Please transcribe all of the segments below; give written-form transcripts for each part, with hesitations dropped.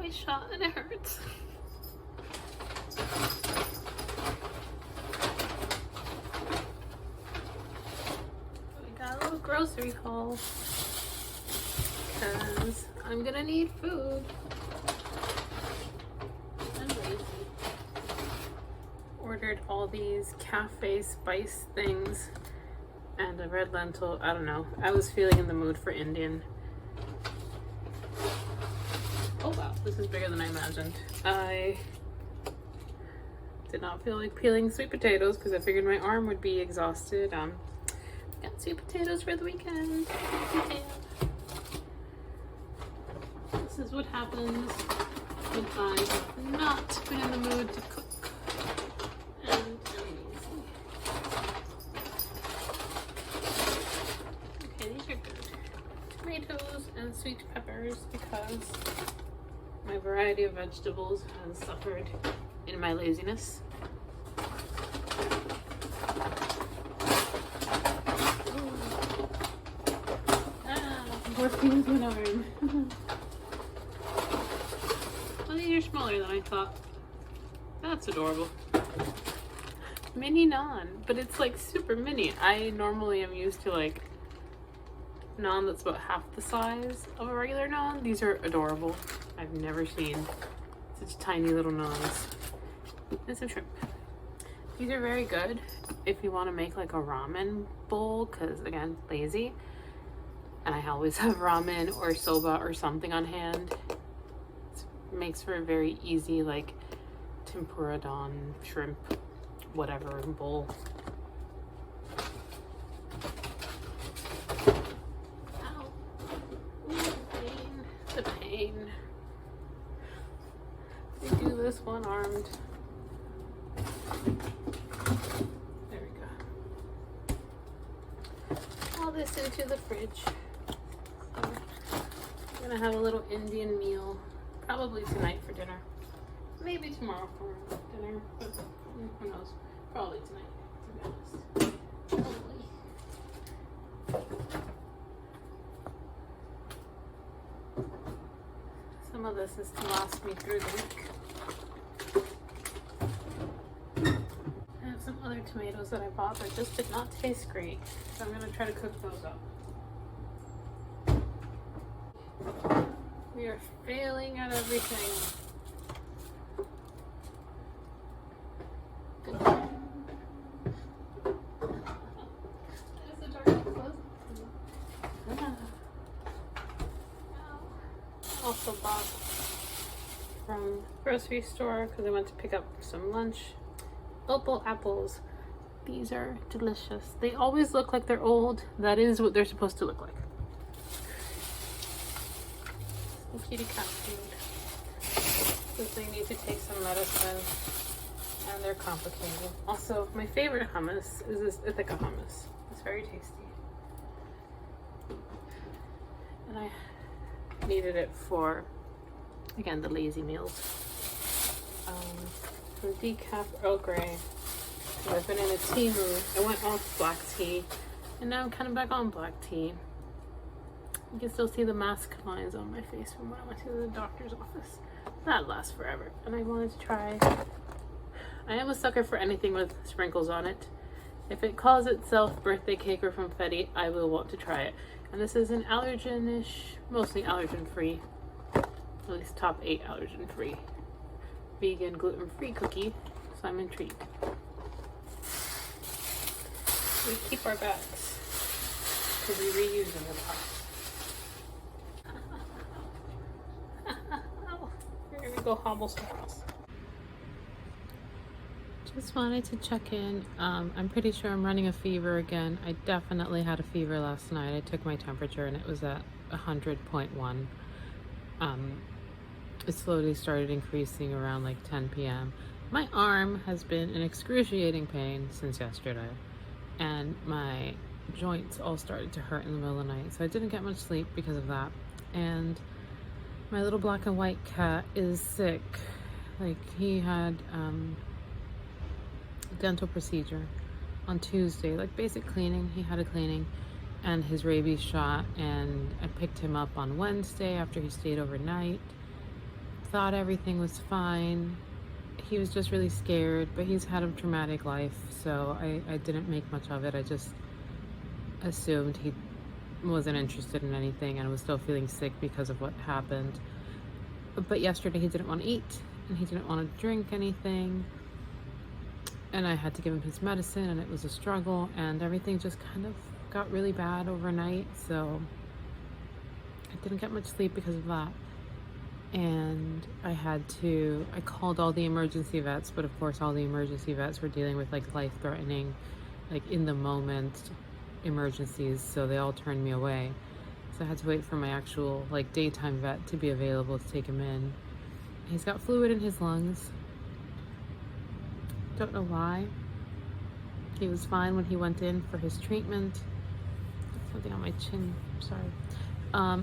my shot and it hurts. We got a little grocery haul because I'm gonna need food. I'm lazy. Ordered all these cafe spice things and a red lentil. I don't know. I was feeling in the mood for Indian. Oh wow, this is bigger than I imagined. I did not feel like peeling sweet potatoes because I figured my arm would be exhausted. Got sweet potatoes for the weekend. This is what happens when I have not been in the mood to cook. And I'm lazy. Okay, these are good. Tomatoes and sweet peppers because my variety of vegetables has suffered in my laziness. Morphine's an arm. Well, these are smaller than I thought. That's adorable. Mini naan, but it's like super mini. I normally am used to like naan that's about half the size of a regular naan. These are adorable. I've never seen such tiny little naans. And some shrimp. These are very good if you want to make like a ramen bowl, because again, lazy. And I always have ramen or soba or something on hand. It makes for a very easy like tempura don, shrimp, whatever bowl. Ow. Ooh, the pain. We do this one-armed. There we go. All this into the fridge. So I'm gonna have a little Indian meal, probably tonight for dinner. Maybe tomorrow for dinner, but who knows? Probably tonight, to be honest. Probably. Some of this is to last me through the week. I have some other tomatoes that I bought that just did not taste great, so I'm going to try to cook those up. We are failing at everything. Also bought from grocery store because I went to pick up some lunch. Opal apples. These are delicious. They always look like they're old. That is what they're supposed to look like. Some kitty cat food. Since they need to take some medicine and they're complicated. Also, my favorite hummus is this Ithaca hummus. It's very tasty. And I needed it for, again, the lazy meals. For decaf Earl Grey. So I've been in a tea mood. I went off black tea, and now I'm kind of back on black tea. You can still see the mask lines on my face from when I went to the doctor's office. That lasts forever. And I wanted to try. I am a sucker for anything with sprinkles on it. If it calls itself birthday cake or confetti, I will want to try it. And this is an allergen-ish, mostly allergen-free, at least top 8 allergen-free, vegan, gluten-free cookie, so I'm intrigued. We keep our bags, because we reuse them in the pot. Here we go, hobble somewhere else. Just wanted to check in. I'm pretty sure I'm running a fever again. I definitely had a fever last night. I took my temperature and it was at 100.1. It slowly started increasing around like 10 p.m. My arm has been in excruciating pain since yesterday, and my joints all started to hurt in the middle of the night, so I didn't get much sleep because of that. And my little black and white cat is sick. Like, he had dental procedure on Tuesday, like basic cleaning. He had a cleaning and his rabies shot, and I picked him up on Wednesday after he stayed overnight thought everything was fine. He was just really scared, but he's had a traumatic life, so I didn't make much of it. I just assumed he wasn't interested in anything and was still feeling sick because of what happened. But yesterday he didn't want to eat and he didn't want to drink anything, and I had to give him his medicine, and it was a struggle, and everything just kind of got really bad overnight, so I didn't get much sleep because of that. And I called all the emergency vets, but of course all the emergency vets were dealing with like life-threatening, like in the moment emergencies, so they all turned me away. So I had to wait for my actual like daytime vet to be available to take him in. He's got fluid in his lungs. Don't know why. He was fine when he went in for his treatment. Something on my chin, sorry.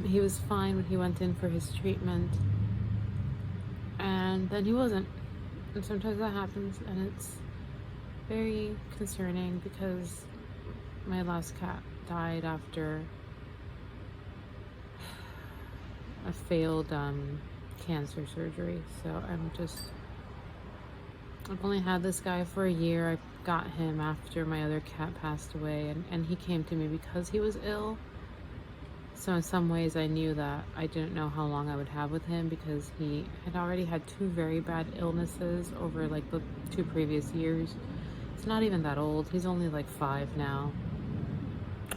He was fine when he went in for his treatment, and then he wasn't. And sometimes that happens, and it's very concerning because my last cat died after a failed cancer surgery. So I've only had this guy for a year. I got him after my other cat passed away, and he came to me because he was ill. So in some ways I knew that I didn't know how long I would have with him because he had already had 2 very bad illnesses over like the 2 previous years. It's not even that old. He's only like 5 now.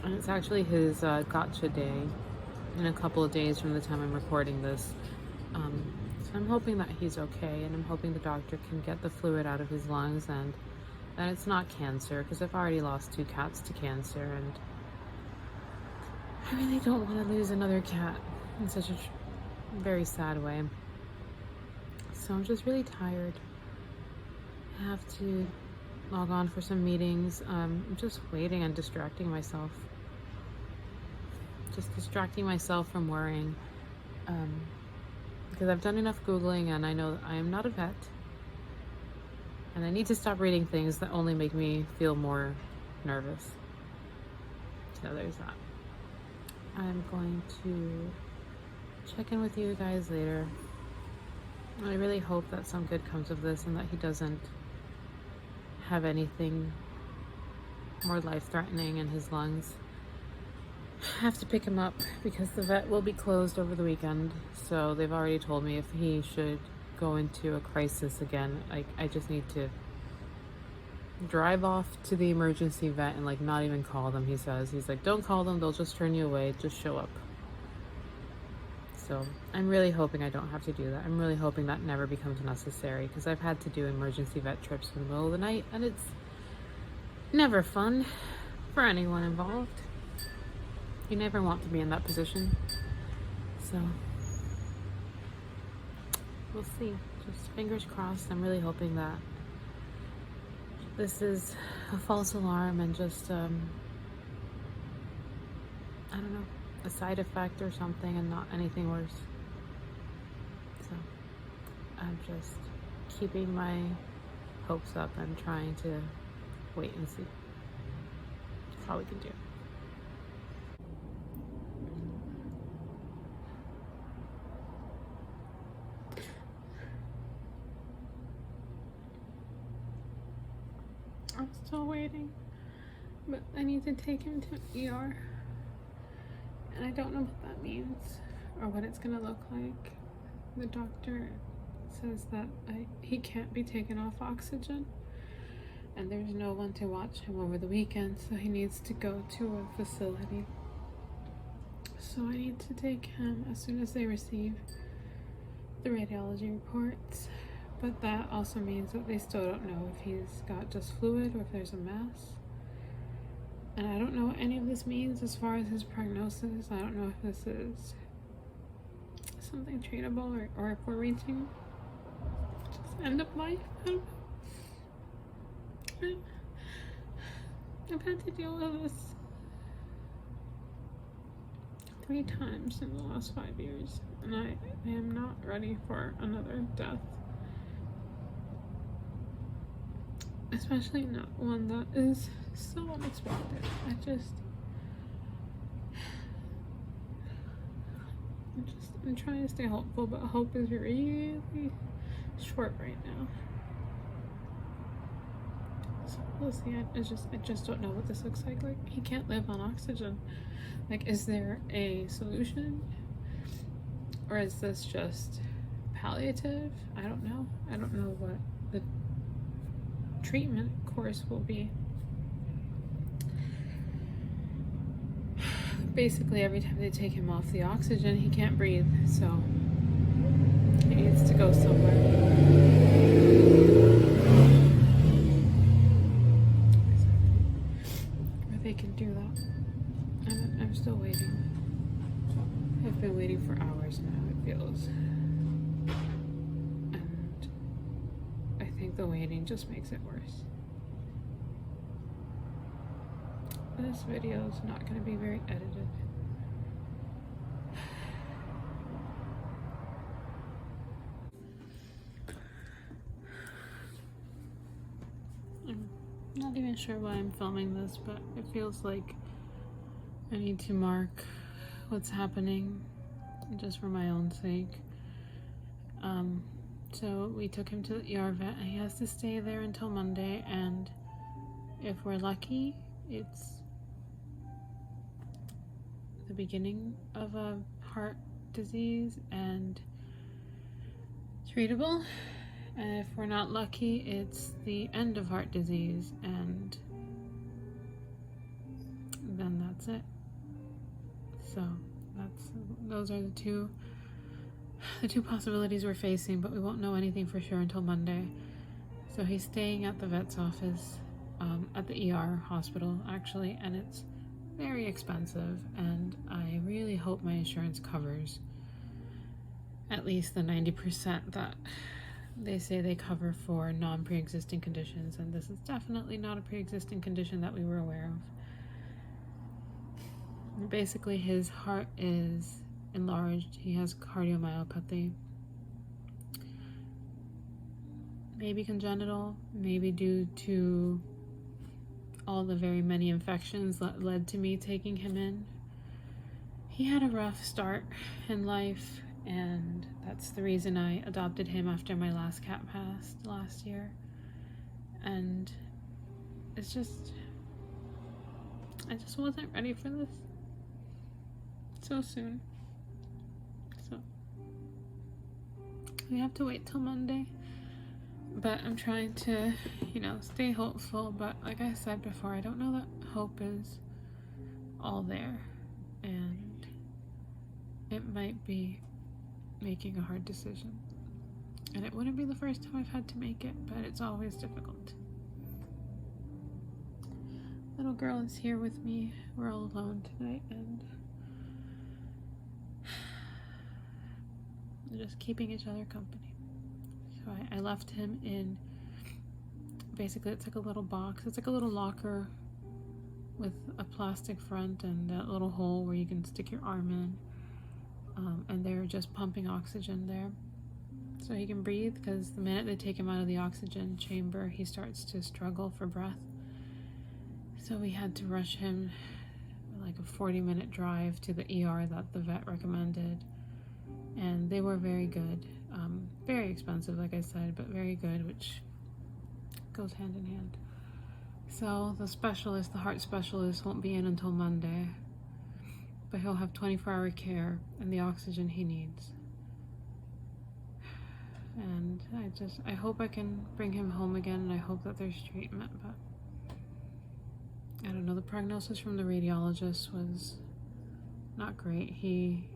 And it's actually his gotcha day in a couple of days from the time I'm recording this. So I'm hoping that he's okay, and I'm hoping the doctor can get the fluid out of his lungs and that it's not cancer, because I've already lost 2 cats to cancer, and I really don't want to lose another cat in such a very sad way. So I'm just really tired. I have to log on for some meetings. I'm just waiting and distracting myself. Just distracting myself from worrying. Because I've done enough Googling, and I know that I am not a vet. And I need to stop reading things that only make me feel more nervous. So there's that. I'm going to check in with you guys later. I really hope that some good comes of this and that he doesn't have anything more life-threatening in his lungs. I have to pick him up because the vet will be closed over the weekend. So they've already told me if he should go into a crisis again, I just need to drive off to the emergency vet and like not even call them. He's like, don't call them, they'll just turn you away, just show up. So I'm really hoping I don't have to do that. I'm really hoping that never becomes necessary, because I've had to do emergency vet trips in the middle of the night, and it's never fun for anyone involved. You never want to be in that position. So we'll see. Just fingers crossed. I'm really hoping that this is a false alarm and just, I don't know, a side effect or something, and not anything worse. So I'm just keeping my hopes up and trying to wait and see. That's all we can do. I'm still waiting, but I need to take him to ER, and I don't know what that means or what it's gonna look like. The doctor says that he can't be taken off oxygen, and there's no one to watch him over the weekend, so he needs to go to a facility. So I need to take him as soon as they receive the radiology reports. But that also means that they still don't know if he's got just fluid or if there's a mass. And I don't know what any of this means as far as his prognosis. I don't know if this is something treatable or if we're reaching just end of life. I don't know. I've had to deal with this 3 times in the last 5 years, and I am not ready for another death. Especially not one that is so unexpected. I'm trying to stay hopeful, but hope is really short right now. So we'll see. I just don't know what this looks like. Like, he can't live on oxygen. Like, is there a solution? Or is this just palliative? I don't know. I don't know what the treatment course will be. Basically, every time they take him off the oxygen, he can't breathe, so he needs to go somewhere. Where they can do that. I'm still waiting. I've been waiting for hours now, it feels. And I think the waiting just makes it worse. This video is not going to be very edited. I'm not even sure why I'm filming this, but it feels like I need to mark what's happening just for my own sake. So we took him to the ER vet and he has to stay there until Monday, and if we're lucky, it's the beginning of a heart disease and treatable, and if we're not lucky, it's the end of heart disease and then that's it. So those are the two possibilities we're facing, but we won't know anything for sure until Monday. So he's staying at the vet's office, at the ER hospital actually, and it's very expensive, and I really hope my insurance covers at least the 90% that they say they cover for non-pre-existing conditions, and this is definitely not a pre-existing condition that we were aware of. Basically, his heart is enlarged. He has cardiomyopathy. Maybe congenital, maybe due to all the very many infections that led to me taking him in. He had a rough start in life, and that's the reason I adopted him after my last cat passed last year. And it's just, I just wasn't ready for this so soon. So we have to wait till Monday. But I'm trying to, stay hopeful. But like I said before, I don't know that hope is all there. And it might be making a hard decision. And it wouldn't be the first time I've had to make it, but it's always difficult. Little girl is here with me. We're all alone tonight, and just keeping each other company. So I left him in, basically it's like a little box. It's like a little locker with a plastic front and that little hole where you can stick your arm in. And they're just pumping oxygen there so he can breathe, because the minute they take him out of the oxygen chamber, he starts to struggle for breath. So we had to rush him, like a 40-minute drive to the ER that the vet recommended. And they were very good. Very expensive, like I said, but very good, which goes hand in hand. So the heart specialist won't be in until Monday, but he'll have 24-hour care and the oxygen he needs. And I hope I can bring him home again, and I hope that there's treatment, but I don't know. The prognosis from the radiologist was not great. He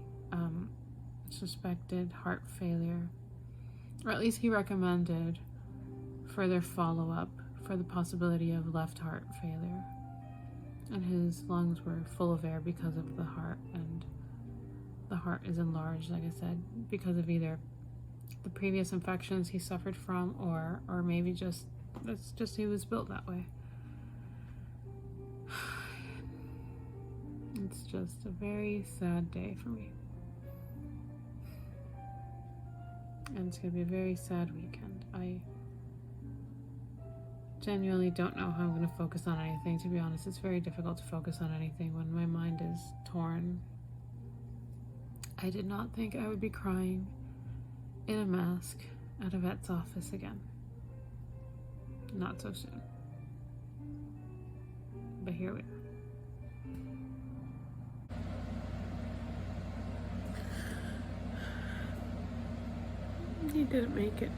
suspected heart failure, or at least he recommended further follow-up for the possibility of left heart failure. And his lungs were full of air because of the heart, and the heart is enlarged, like I said, because of either the previous infections he suffered from, or maybe that's just he was built that way. It's just a very sad day for me. And it's going to be a very sad weekend. I genuinely don't know how I'm going to focus on anything, to be honest. It's very difficult to focus on anything when my mind is torn. I did not think I would be crying in a mask at a vet's office again. Not so soon. But here we are. He didn't make it.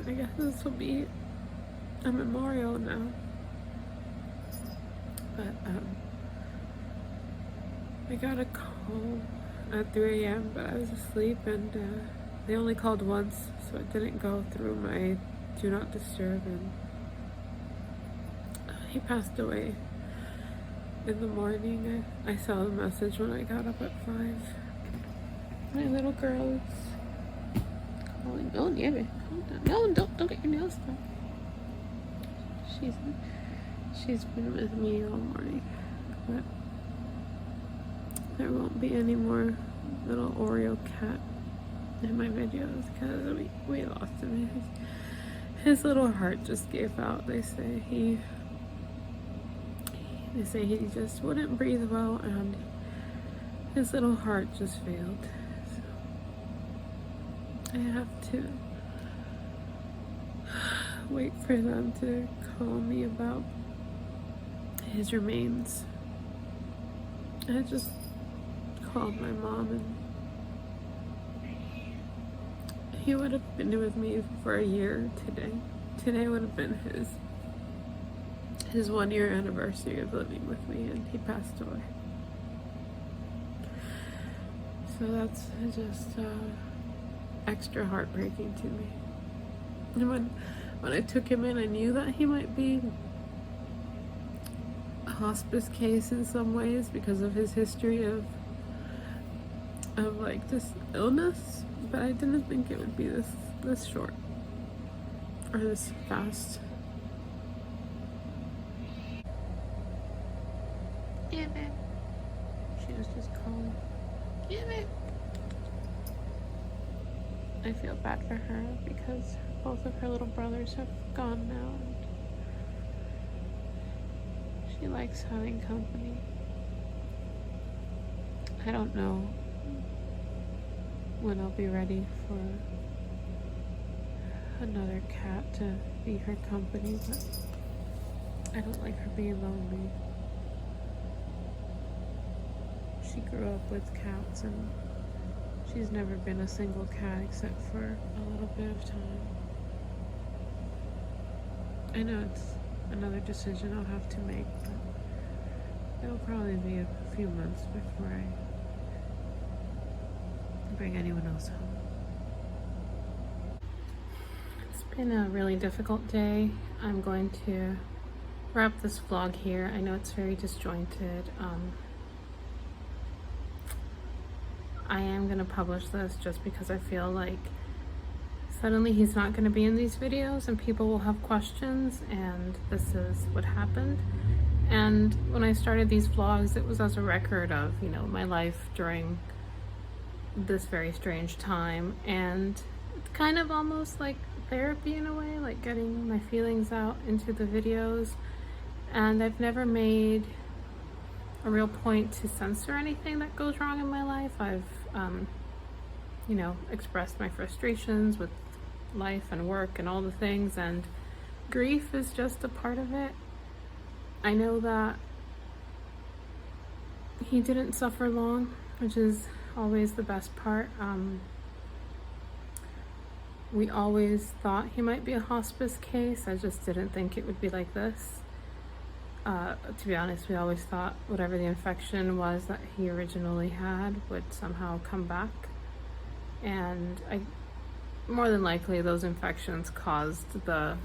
I guess this will be a memorial now. But I got a call at 3 a.m. but I was asleep, and they only called once, so it didn't go through my do not disturb, and he passed away in the morning. I saw the message when I got up at 5. My little girl is calling. Oh, Nieve, no, don't get your nails done. She's been with me all morning, but there won't be any more little Oreo cat in my videos because we lost him. His little heart just gave out. They say he just wouldn't breathe well, and his little heart just failed. So I have to wait for them to call me about his remains. I just called my mom, and he would have been with me for a year today. Today would have been his 1-year anniversary of living with me, and he passed away. So that's just extra heartbreaking to me. And when I took him in, I knew that he might be a hospice case in some ways because of his history of like this illness, but I didn't think it would be this short or this fast. Yeah, babe. She was just calling. Yeah, babe. I feel bad for her because both of her little brothers have gone now, and she likes having company. I don't know when I'll be ready for another cat to be her company, but I don't like her being lonely. She grew up with cats, and she's never been a single cat except for a little bit of time. I know it's another decision I'll have to make, but it'll probably be a few months before I bring anyone else home. It's been a really difficult day. I'm going to wrap this vlog here. I know it's very disjointed. I am going to publish this just because I feel like suddenly he's not going to be in these videos and people will have questions, and this is what happened. And when I started these vlogs, it was as a record of, you know, my life during this very strange time, and kind of almost like therapy in a way, like getting my feelings out into the videos. And I've never made a real point to censor anything that goes wrong in my life. I've you know, expressed my frustrations with life and work and all the things, and grief is just a part of it. I know that he didn't suffer long, which is always the best part. We always thought he might be a hospice case. I just didn't think it would be like this. To be honest, we always thought whatever the infection was that he originally had would somehow come back. And more than likely those infections caused the,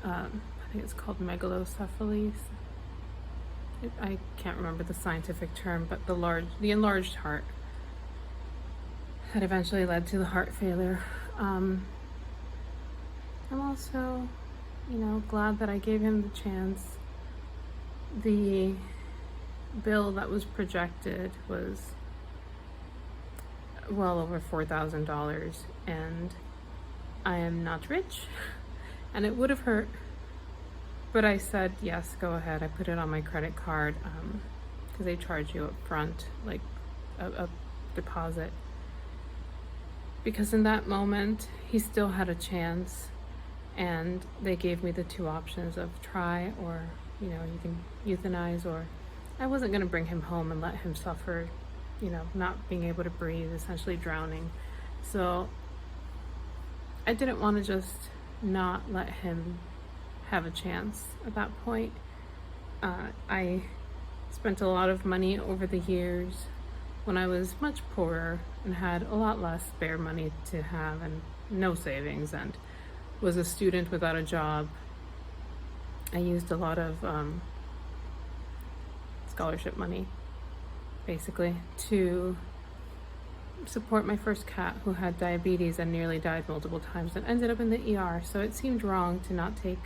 I think it's called megalocephaly. I can't remember the scientific term, but the enlarged heart that eventually led to the heart failure. I'm also, you know, glad that I gave him the chance. The bill that was projected was well over $4,000, and I am not rich, and it would have hurt But I said, yes, go ahead. I put it on my credit card because they charge you up front, like a deposit. Because in that moment, he still had a chance, and they gave me the two options of try, or, you know, you can euthanize, or I wasn't going to bring him home and let him suffer, you know, not being able to breathe, essentially drowning. So I didn't want to just not let him have a chance at that point. I spent a lot of money over the years when I was much poorer and had a lot less spare money to have and no savings, and was a student without a job. I used a lot of scholarship money, basically, to support my first cat, who had diabetes and nearly died multiple times and ended up in the ER. So it seemed wrong to not take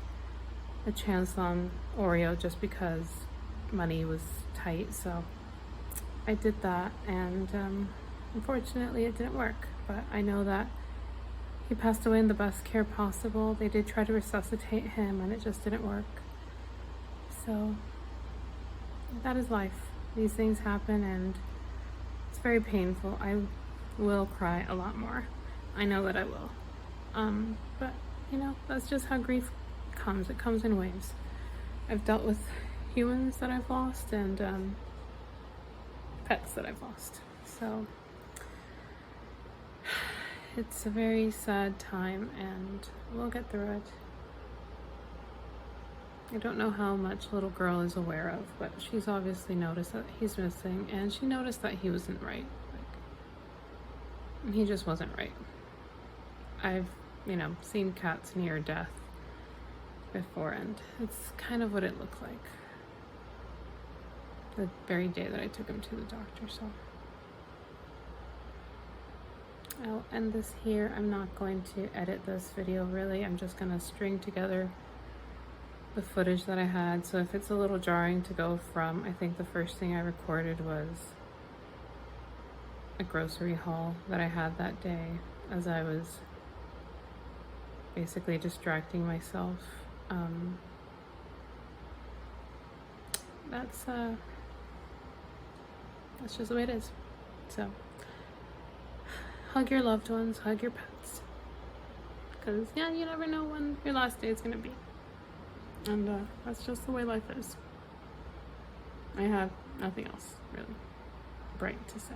a chance on Oreo just because money was tight. So I did that, and unfortunately it didn't work. But I know that he passed away in the best care possible. They did try to resuscitate him, and it just didn't work. So that is life. These things happen, and it's very painful. I will cry a lot more. I know that I will. But, you know, that's just how grief comes. It comes in waves. I've dealt with humans that I've lost, and pets that I've lost. So it's a very sad time, and we'll get through it. I don't know how much little girl is aware of, but she's obviously noticed that he's missing, and she noticed that he wasn't right. Like, he just wasn't right. I've, you know, seen cats near death before, and it's kind of what it looked like the very day that I took him to the doctor. So I'll end this here. I'm not going to edit this video, really. I'm just gonna string together the footage that I had. So if it's a little jarring to go from, I think the first thing I recorded was a grocery haul that I had that day as I was basically distracting myself. That's just the way it is. So hug your loved ones, hug your pets, because yeah, you never know when your last day is gonna be. And that's just the way life is. I have nothing else really bright to say.